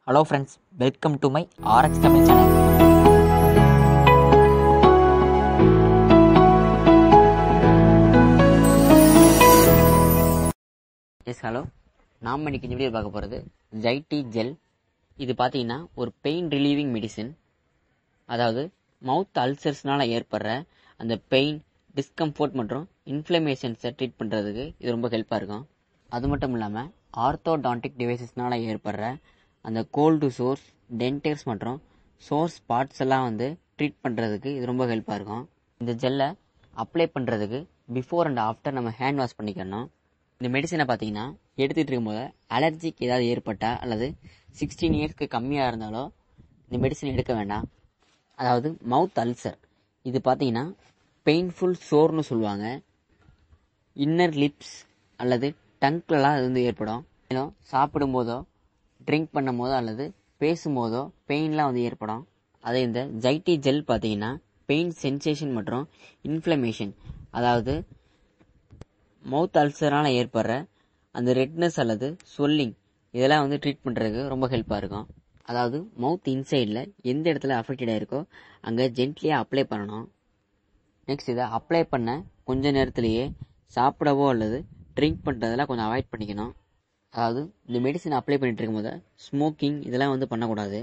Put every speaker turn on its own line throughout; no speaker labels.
Hello friends, welcome to my RX Tamil channel. Yes, hello. நாம் இன்னைக்கு இந்த video பார்க்க போகிறது ஜைட்டி ஜெல். இது பார்த்தீங்கன்னா ஒரு பெயின் ரிலீவிங் மெடிசன். அதாவது மவுத் அல்சர்ஸ்னால ஏற்படுற அந்த பெயின், டிஸ்கம்ஃபோர்ட் மற்றும் இன்ஃப்ளமேஷன்ஸை ட்ரீட் பண்ணுறதுக்கு இது ரொம்ப ஹெல்ப்பாக இருக்கும். அது மட்டும் இல்லாமல் ஆர்த்தோடான்டிக் டிவைசஸ்னால ஏற்படுற அந்த கோல்டு சோர்ஸ், டென்டேர்ஸ் மற்றும் சோர்ஸ் ஸ்பாட்ஸ் எல்லாம் ட்ரீட் பண்ணுறதுக்கு இது ரொம்ப ஹெல்ப்பாக இருக்கும். இந்த ஜெல்லை அப்ளை பண்ணுறதுக்கு பிஃபோர் அண்ட் ஆஃப்டர் நம்ம ஹேண்ட் வாஷ் பண்ணிக்கணும். இந்த மெடிசனை பார்த்தீங்கன்னா எடுத்துகிட்டு இருக்கும்போது அலர்ஜிக்கு ஏதாவது ஏற்பட்டால் அல்லது 16 இயர்ஸ்க்கு கம்மியாக இருந்தாலோ இந்த மெடிசன் எடுக்க வேண்டாம். அதாவது மவுத் அல்சர் இது பார்த்தீங்கன்னா பெயின்ஃபுல் சோர்னு சொல்லுவாங்க. இன்னர் லிப்ஸ் அல்லது டங்க்லலாம் அது ஏற்படும். மேலும் சாப்பிடும்போதோ, ட்ரிங்க் பண்ணும் போதோ அல்லது பேசும்போதோ பெயின்லாம் ஏற்படும். அதே இந்த ஜைட்டி ஜெல் பார்த்தீங்கன்னா பெயின் சென்சேஷன் மற்றும் இன்ஃப்ளமேஷன், அதாவது மவுத் அல்சரால் ஏற்படுற அந்த ரெட்னஸ் அல்லது ஸ்வெல்லிங் இதெல்லாம் ட்ரீட் பண்ணுறதுக்கு ரொம்ப ஹெல்ப்பாக இருக்கும். அதாவது மவுத் இன்சைடில் எந்த இடத்துல அஃபெக்டட் ஆகிருக்கோ அங்கே ஜென்ட்லியாக அப்ளை பண்ணணும். நெக்ஸ்ட் இதை அப்ளை பண்ண கொஞ்ச நேரத்துலேயே சாப்பிடவோ அல்லது ட்ரிங்க் பண்ணுறதெல்லாம் கொஞ்சம் அவாய்ட் பண்ணிக்கணும். அதாவது இந்த மெடிசன் அப்ளை பண்ணிட்டு இருக்கும்போது ஸ்மோக்கிங் இதெல்லாம் பண்ணக்கூடாது.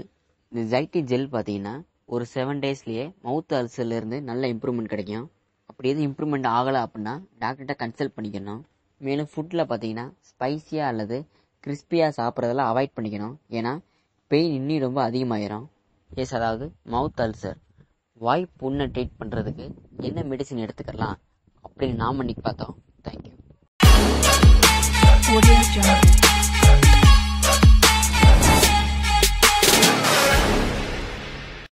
இந்த ஜைட்டி ஜெல் பார்த்தீங்கன்னா ஒரு 7 டேஸ்லேயே மவுத் அல்சர்லேருந்து நல்ல இம்ப்ரூவ்மெண்ட் கிடைக்கும். அப்படி எதுவும் இம்ப்ரூவ்மெண்ட் ஆகலை அப்படின்னா டாக்டர்கிட்ட கன்சல்ட் பண்ணிக்கணும். மேலும் ஃபுட்டில் பார்த்தீங்கன்னா ஸ்பைஸியாக அல்லது கிறிஸ்பியாக சாப்பிட்றதெல்லாம் அவாய்ட் பண்ணிக்கணும். ஏன்னா பெயின் இன்னும் ரொம்ப அதிகமாகிடும். எஸ், அதாவது மவுத் அல்சர், வாய் புண்ணை ட்ரீட் பண்ணுறதுக்கு என்ன மெடிசன் எடுத்துக்கலாம் அப்படின்னு நாம் இன்னைக்கு பார்த்தோம். தேங்க்யூ.